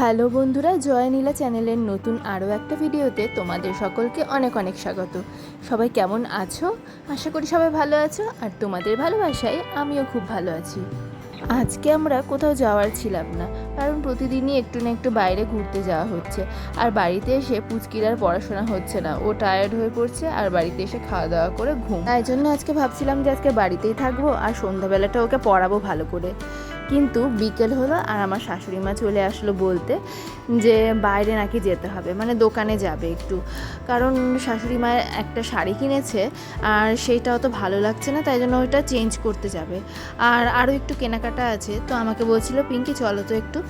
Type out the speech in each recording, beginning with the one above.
Hello বন্ধুরা, জয় নীলা চ্যানেলের নতুন আরও একটা ভিডিওতে তোমাদের সকলকে অনেক অনেক স্বাগত। সবাই কেমন আছো? আশা করি সবাই ভালো আছো, আর তোমাদের ভালোবাসায় আমিও খুব ভালো আছি। আজকে আমরা কোথাও যাওয়ার ছিলাম না, কারণ প্রতিদিনই একটু না একটু বাইরে ঘুরতে যাওয়া হচ্ছে। আর বাড়িতে এসে পুচকির আর পড়াশোনা হচ্ছে না, ও টায়ার্ড হয়ে পড়ছে, আর বাড়িতে এসে খাওয়া দাওয়া করে ঘুম। তাই জন্য আজকে ভাবছিলাম যে আজকে বাড়িতেই থাকবো আর সন্ধ্যাবেলাটা ওকে পড়াবো ভালো করে। কিন্তু বিকেল হলো আর আমার শাশুড়ি মা চলে আসলো বলতে যে বাইরে নাকি যেতে হবে, মানে দোকানে যাবে একটু। কারণ শাশুড়ি মা একটা শাড়ি কিনেছে আর সেইটাও তো ভালো লাগছে না, তাই জন্য ওইটা চেঞ্জ করতে যাবে। আর আরও একটু কেনাকাটা আছে, তো আমাকে বলছিল পিঙ্কি চলো তো একটু।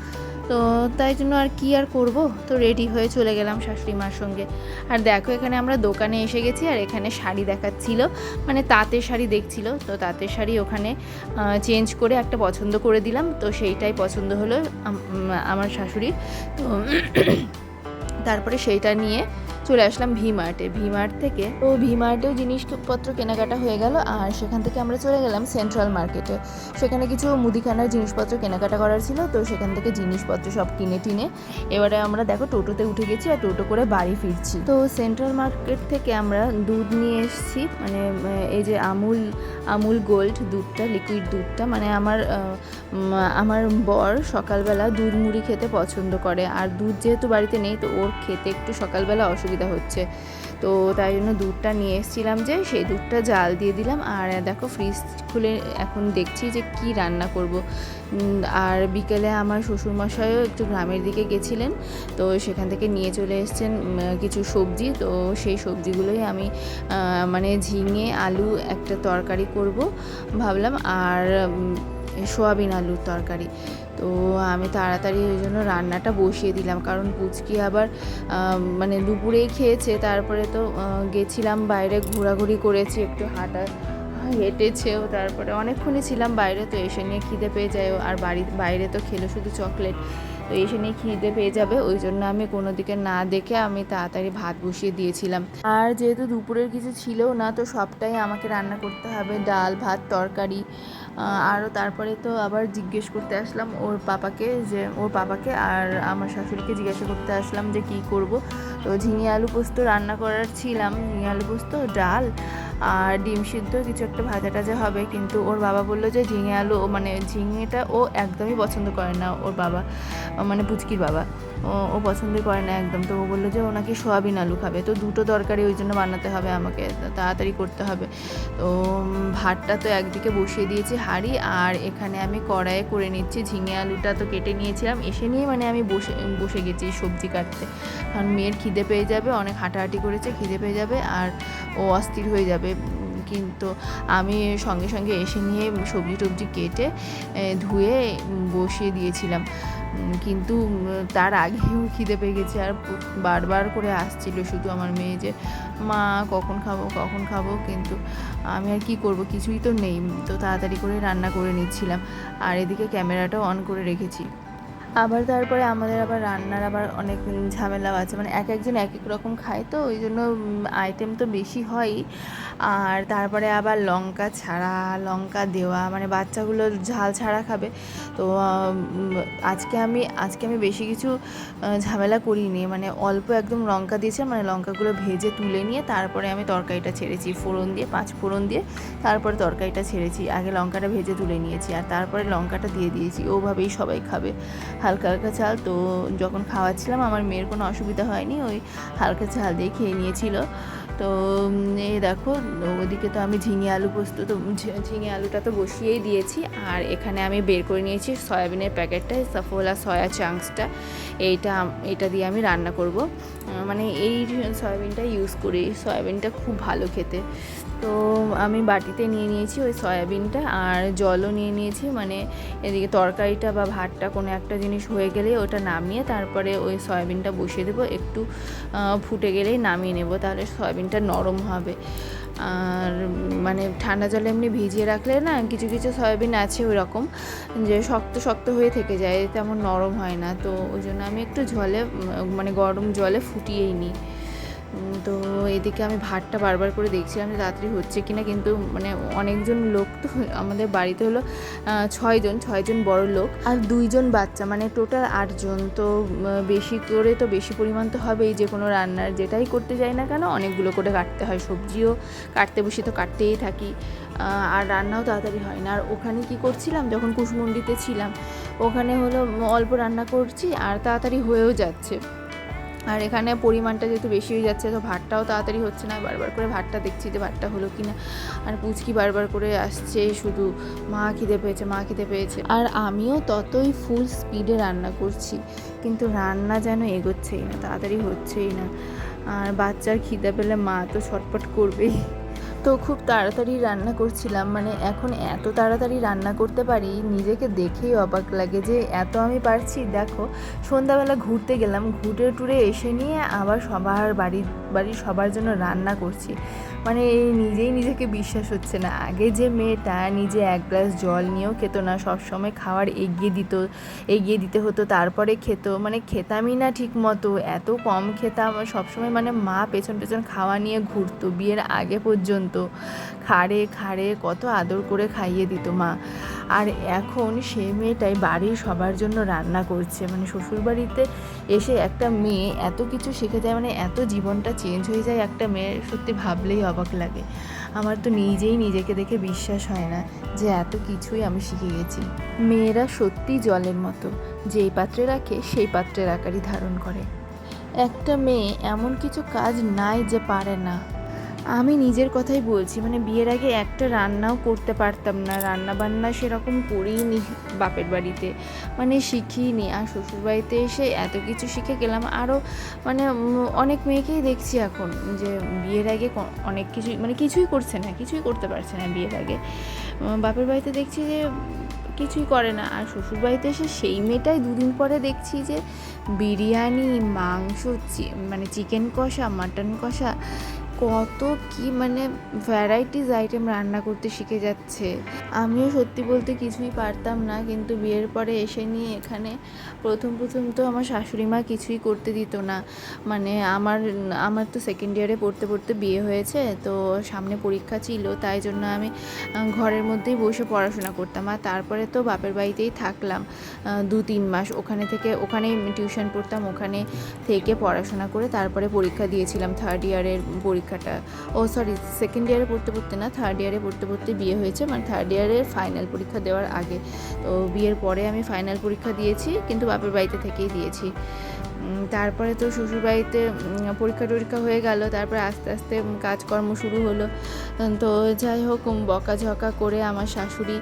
তো তাই জন্য আর কি আর করব, তো রেডি হয়ে চলে গেলাম শাশুড়ি মার সঙ্গে। আর দেখো এখানে আমরা দোকানে এসে গেছি, আর এখানে শাড়ি দেখাচ্ছিল, মানে তাঁতের শাড়ি দেখছিল। তো তাঁতের শাড়ি ওখানে চেঞ্জ করে একটা পছন্দ করে দিলাম, তো সেইটাই পছন্দ হলো আমার শাশুড়ি। তো তারপরে সেইটা নিয়ে চলে আসলাম ভিমার্ট থেকে। তো ভিমার্টেও জিনিসপত্র কেনাকাটা হয়ে গেল, আর সেখান থেকে আমরা চলে গেলাম সেন্ট্রাল মার্কেটে। সেখানে কিছু মুদিখানার জিনিসপত্র কেনাকাটা করার ছিল, তো সেখান থেকে জিনিসপত্র সব কিনে টিনে এবারে আমরা দেখো টোটোতে উঠে গেছি আর টোটো করে বাড়ি ফিরছি। তো সেন্ট্রাল মার্কেট থেকে আমরা দুধ নিয়ে এসেছি, মানে এই যে আমুল গোল্ড দুধটা, লিকুইড দুধটা। মানে আমার বর সকালবেলা দুধ মুড়ি খেতে পছন্দ করে, আর দুধ যেহেতু বাড়িতে নেই, তো ওর খেতে একটু সকালবেলা অসুবিধা হচ্ছে। তো তাই জন্য দুধটা নিয়ে এসেছিলাম, যে সেই দুধটা জাল দিয়ে দিলাম। আর দেখো ফ্রিজ খুলে এখন দেখছি যে কি রান্না করব। আর বিকেলে আমার শ্বশুরমশাইও একটু গ্রামের দিকে গেছিলেন, তো সেখান থেকে নিয়ে চলে এসেছেন কিছু সবজি। তো সেই সবজিগুলোই আমি মানে ঝিঙে আলু একটা তরকারি করব ভাবলাম, আর সোয়াবিন আলুর তরকারি। তো আমি তাড়াতাড়ি ওই জন্য রান্নাটা বসিয়ে দিলাম, কারণ পুচকি আবার মানে দুপুরেই খেয়েছে। তারপরে তো গেছিলাম বাইরে, ঘোরাঘুরি করেছি, একটু হেঁটেছেও, তারপরে অনেকক্ষণই ছিলাম বাইরে। তো এসে নিয়ে খিদে পেয়ে যায়, আর বাইরে তো খেলো শুধু চকলেট, তো এসে নিয়ে খিদে পেয়ে যাবে। ওই জন্য আমি কোনো দিকে না দেখে আমি তাড়াতাড়ি ভাত বসিয়ে দিয়েছিলাম। আর যেহেতু দুপুরের কিছু ছিলও না, তো সবটাই আমাকে রান্না করতে হবে, ডাল ভাত তরকারি। আরও তারপরে তো আবার জিজ্ঞেস করতে আসলাম ওর পাপাকে আর আমার শাশুড়িকে জিজ্ঞাসা করতে আসলাম যে কি করব। তো ঝিঙে আলু পোস্ত রান্না করার ছিলাম, ঝিঙে আলু পোস্ত, ডাল আর ডিম সিদ্ধ কিছু একটা ভাজা টাজা হবে। কিন্তু ওর বাবা বললো যে ঝিঙে আলু, মানে ঝিঙেটা ও একদমই পছন্দ করে না, ওর বাবা মানে পুচকির বাবা ও পছন্দই করে না একদম। তো ও বললো যে ও নাকি সোয়াবিন আলু খাবে, তো দুটো তরকারি ওই জন্য বানাতে হবে আমাকে, তাড়াতাড়ি করতে হবে। তো ভাতটা তো একদিকে বসিয়ে দিয়েছি হাঁড়ি, আর এখানে আমি কড়াইয়ে করে নিচ্ছি। ঝিঙে আলুটা তো কেটে নিয়েছিলাম, এসে নিয়ে মানে আমি বসে গেছি সবজি কাটতে, কারণ মেয়ের খিদে পেয়ে যাবে, অনেক হাঁটাহাঁটি করেছে, খিদে পেয়ে যাবে আর ও অস্থির হয়ে যাবে। কিন্তু আমি সঙ্গে সঙ্গে এসে নিয়ে সবজি টবজি কেটে ধুয়ে বসিয়ে দিয়েছিলাম। কিন্তু তার আগেও খিদে পেয়ে গেছে, আর বারবার করে আসছিল শুধু আমার মেয়ে যে মা কখন খাবো। কিন্তু আমি আর কি করব, কিছুই তো নেই। তো তাড়াতাড়ি করে রান্না করে নিচ্ছিলাম, আর এদিকে ক্যামেরাটাও অন করে রেখেছি। আবার তারপরে আমাদের আবার রান্নার আবার অনেক ঝামেলাও আছে, মানে এক একজন এক এক রকম খায়, তো ওই জন্য আইটেম তো বেশি হয়ই। আর তারপরে আবার লঙ্কা দেওয়া, মানে বাচ্চাগুলো ঝাল ছাড়া খাবে। তো আজকে আমি বেশি কিছু ঝামেলা করিনি, মানে অল্প একদম লঙ্কা দিয়েছিলাম, মানে লঙ্কাগুলো ভেজে তুলে নিয়ে তারপরে আমি তরকারিটা ছেড়েছি, ফোড়ন দিয়ে 5 ফোড়ন দিয়ে তারপরে তরকারিটা ছেড়েছি। আগে লঙ্কাটা ভেজে তুলে নিয়েছি, আর তারপরে লঙ্কাটা দিয়ে দিয়েছি, ওভাবেই সবাই খাবে হালকা হালকা ঝাল। তো যখন খাওয়াচ্ছিলাম আমার মেয়ের কোনো অসুবিধা হয়নি, ওই হালকা ঝাল দিয়ে খেয়ে নিয়েছিল। তো এই দেখো ওদিকে তো আমি ঝিঙে আলুটা তো বসিয়েই দিয়েছি, আর এখানে আমি বের করে নিয়েছি সয়াবিনের প্যাকেটটা, সাফোলা সয়া চাংসটা, এইটা দিয়ে আমি রান্না করব। মানে এই সয়াবিনটা ইউজ করি, সয়াবিনটা খুব ভালো খেতে। তো আমি বাটিতে নিয়ে নিয়েছি ওই সয়াবিনটা, আর জলও নিয়ে নিয়েছি, মানে এদিকে তরকারিটা বা ভাতটা কোনো একটা জিনিস হয়ে গেলে ওটা নামিয়ে তারপরে ওই সয়াবিনটা বসিয়ে দেবো, একটু ফুটে গেলেই নামিয়ে নেব, তাহলে সয়াবিনটা নরম হবে। আর মানে ঠান্ডা জলে এমনি ভিজিয়ে রাখলে না কিছু কিছু সয়াবিন আছে ওই রকম যে শক্ত শক্ত হয়ে থেকে যায়, তেমন নরম হয় না। তো ওই জন্য আমি একটু মানে গরম জলে ফুটিয়েই নিই। তো এদিকে আমি ভাতটা বারবার করে দেখছিলাম যে তাড়াতাড়ি হচ্ছে কি না, কিন্তু মানে অনেকজন লোক তো আমাদের বাড়িতে হলো 6জন বড় লোক আর 2জন বাচ্চা, মানে টোটাল 8জন। তো বেশি করে তো বেশি পরিমাণ তো হবেই, যে কোনো রান্নার যেটাই করতে যাই না কেন অনেকগুলো করে কাটতে হয়। সবজিও কাটতে বসে তো কাটতেই থাকি, আর রান্নাও তাড়াতাড়ি হয় না। আর ওখানে কি করছিলাম, যখন কুশমন্ডিতে ছিলাম ওখানে হলো অল্প রান্না করছি আর তাড়াতাড়ি হয়েও যাচ্ছে। আর এখানে পরিমাণটা যেহেতু বেশি হয়ে যাচ্ছে তো ভাতটাও তাড়াতাড়ি হচ্ছে না। বারবার করে ভাতটা দেখছি যে ভাতটা হলো কি না। আর পুচকি বারবার করে আসছে শুধু মা খিদে পেয়েছে। আর আমিও ততই ফুল স্পিডে রান্না করছি, কিন্তু রান্না যেন এগোচ্ছেই না, তাড়াতাড়ি হচ্ছেই না। আর বাচ্চার খিদে পেলে মা তো ছটপট করবেই। তো খুব তাড়াতাড়ি রান্না করছিলাম, মানে এখন এত তাড়াতাড়ি রান্না করতে পারি নিজেকে দেখেই অবাক লাগে যে এত আমি পারছি। দেখো সন্ধ্যাবেলা ঘুরতে গেলাম, ঘুরে টুরে এসে নিয়ে আবার বাড়ির সবার জন্য রান্না করছি। মানে নিজেই নিজেকে বিশ্বাস হচ্ছে না। আগে যে মেয়েটা নিজে এক গ্লাস জল নিয়েও খেত না, সবসময় খাওয়ার এগিয়ে দিতে হতো, তারপরে খেত। মানে খেতামই না ঠিক মতো, এত কম খেতাম সবসময়। মানে মা পেছন খাওয়া নিয়ে ঘুরতো বিয়ের আগে পর্যন্ত। খাড়ে কত আদর করে খাইয়ে দিত মা। আর এখন সে মেয়েটাই বাড়ির সবার জন্য রান্না করছে। মানে শ্বশুরবাড়িতে এসে একটা মেয়ে এত কিছু শিখে যায়, মানে এত জীবনটা চেঞ্জ হয়ে যায় একটা মেয়ের, সত্যি ভাবলেই অবাক লাগে। আমার তো নিজেকে দেখে বিশ্বাস হয় না যে এত কিছুই আমি শিখে গেছি। মেয়েরা সত্যি জলের মতো, যেই পাত্রে রাখে সেই পাত্রের আকারই ধারণ করে। একটা মেয়ে এমন কিছু কাজ নাই যে পারে না। আমি নিজের কথাই বলছি, মানে বিয়ের আগে একটা রান্নাও করতে পারতাম না, রান্না বান্না সেরকম করিনি বাপের বাড়িতে, মানে শিখিনি। আর শ্বশুরবাড়িতে এসে এত কিছু শিখে গেলাম। আরও মানে অনেক মেয়েকেই দেখছি এখন যে বিয়ের আগে অনেক কিছুই মানে কিছুই করতে পারছে না বিয়ের আগে। বাপের বাড়িতে দেখছি যে কিছুই করে না, আর শ্বশুরবাড়িতে এসে সেই মেয়েটাই 2 দিন পরে দেখছি যে বিরিয়ানি, মাংস, মানে চিকেন কষা, মাটন কষা, কত কি মানে ভ্যারাইটিস আইটেম রান্না করতে শিখে যাচ্ছে। আমিও সত্যি বলতে কিছুই পারতাম না, কিন্তু বিয়ের পরে এসে নিয়ে এখানে প্রথম তো আমার শাশুড়ি মা কিছুই করতে দিত না। মানে আমার তো সেকেন্ড ইয়ারে পড়তে বিয়ে হয়েছে, তো সামনে পরীক্ষা ছিল, তাই জন্য আমি ঘরের মধ্যেই বসে পড়াশোনা করতাম। আর তারপরে তো বাপের বাড়িতেই থাকলাম 2-3 মাস, ওখানেই টিউশন পড়তাম, ওখানে থেকে পড়াশোনা করে তারপরে পরীক্ষা দিয়েছিলাম। 3rd ইয়ারের পরীক্ষাটা, সেকেন্ড ইয়ারে পড়তে না, 3rd ইয়ারে পড়তে বিয়ে হয়েছে। মানে 3rd ইয়ারের ফাইনাল পরীক্ষা দেওয়ার আগে। তো বিয়ের পরে আমি ফাইনাল পরীক্ষা দিয়েছি, কিন্তু বাপের বাড়িতে থেকেই দিয়েছি। তারপরে তো শ্বশুরবাড়িতে পরীক্ষা হয়ে গেল, তারপরে আস্তে আস্তে কাজকর্ম শুরু হলো। তো যাই হোক, বকাঝকা করে আমার শাশুড়ি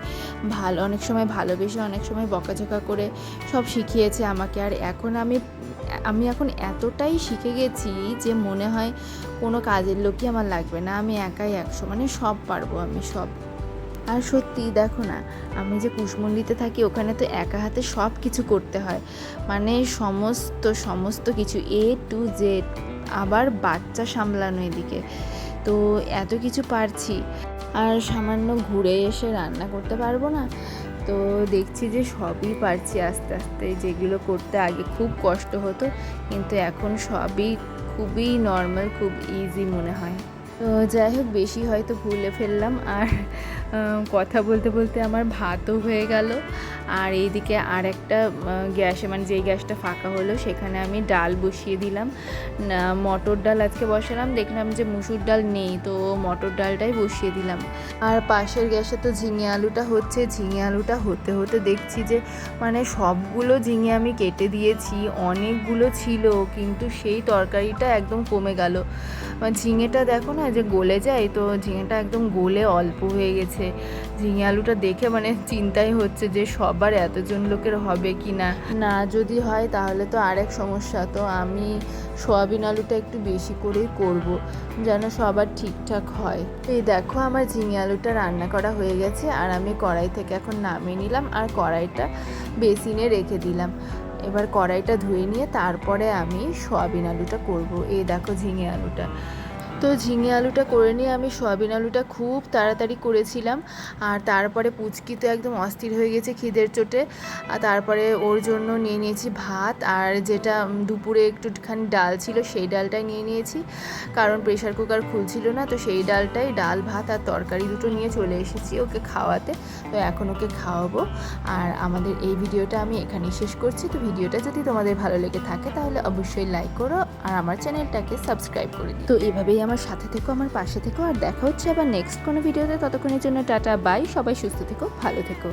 অনেক সময় ভালোবেসে, অনেক সময় বকাঝকা করে সব শিখিয়েছে আমাকে। আর এখন আমি এখন এতটাই শিখে গেছি যে মনে হয় কোনো কাজের লোকই আমার লাগবে না, আমি একাই 100, মানে সব পারবো আমি সব। আর সত্যি দেখো না, আমি যে কুশমন্ডিতে থাকি ওখানে তো একা হাতে সব কিছু করতে হয়, মানে সমস্ত কিছু A to Z, আবার বাচ্চা সামলানো এদিকে, তো এত কিছু পারছি। আর সামান্য ঘুরে এসে রান্না করতে পারবো না, তো দেখছি যে সবই পারছি আস্তে আস্তে। যেগুলো করতে আগে খুব কষ্ট হতো, কিন্তু এখন সবই খুবই নর্মাল, খুব ইজি মনে হয়। তো যাই হোক, বেশি হয়তো ভুলে ফেললাম। আর কথা বলতে আমার ভাতও হয়ে গেল। আর এইদিকে আর একটা গ্যাসে, মানে যেই গ্যাসটা ফাঁকা হলো সেখানে আমি ডাল বসিয়ে দিলাম। মটর ডাল আজকে বসালাম, দেখলাম যে মুসুর ডাল নেই, তো মটর ডালটাই বসিয়ে দিলাম। আর পাশের গ্যাসে তো ঝিঙে আলুটা হচ্ছে। ঝিঙে আলুটা হতে দেখছি যে মানে সবগুলো ঝিঙে আমি কেটে দিয়েছি, অনেকগুলো ছিল, কিন্তু সেই তরকারিটা একদম কমে গেল। ঝিঙেটা দেখো না যে গলে যায়, তো ঝিঙেটা একদম গলে অল্প হয়ে গেছে। ঝিঙে আলুটা দেখে মানে চিন্তাই হচ্ছে যে সবার এতজন লোকের হবে কি না, যদি হয় তাহলে তো আরেক সমস্যা। তো আমি সয়াবিন আলুটা একটু বেশি করেই করব, যেন সবার ঠিকঠাক হয়। এই দেখো, আমার ঝিঙে আলুটা রান্না করা হয়ে গেছে, আর আমি কড়াই থেকে এখন নামিয়ে নিলাম, আর কড়াইটা বেসিনে রেখে দিলাম। এবার কড়াইটা ধুয়ে নিয়ে তারপরে আমি সয়াবিন আলুটা করব। এই দেখো ঝিঙে আলুটা। তো ঝিঙে আলুটা করে নিয়ে আমি সয়াবিন আলুটা খুব তাড়াতাড়ি করেছিলাম। আর তারপরে পুচকি তো একদম অস্থির হয়ে গেছে খিদের চোটে। আর তারপরে ওর জন্য নিয়ে নিয়েছি ভাত, আর যেটা দুপুরে একটুখানি ডাল ছিল সেই ডালটাই নিয়ে নিয়েছি, কারণ প্রেশার কুকার খুলছিল না। তো সেই ডালটাই, ডাল ভাত আর তরকারি দুটো নিয়ে চলে এসেছি ওকে খাওয়াতে। তো এখন ওকে খাওয়াবো। আর আমাদের এই ভিডিওটা আমি এখানেই শেষ করছি। তো ভিডিওটা যদি তোমাদের ভালো লেগে থাকে তাহলে অবশ্যই লাইক করো আর আমার চ্যানেলটাকে সাবস্ক্রাইব করে দিও। তো এইভাবেই আমার সাথে থেকো, আমার পাশে থেকো, আর দেখা হচ্ছে আবার নেক্সট কোনো ভিডিওতে। ততক্ষণের জন্য টাটা বাই, সবাই সুস্থ থেকো, ভালো থেকো।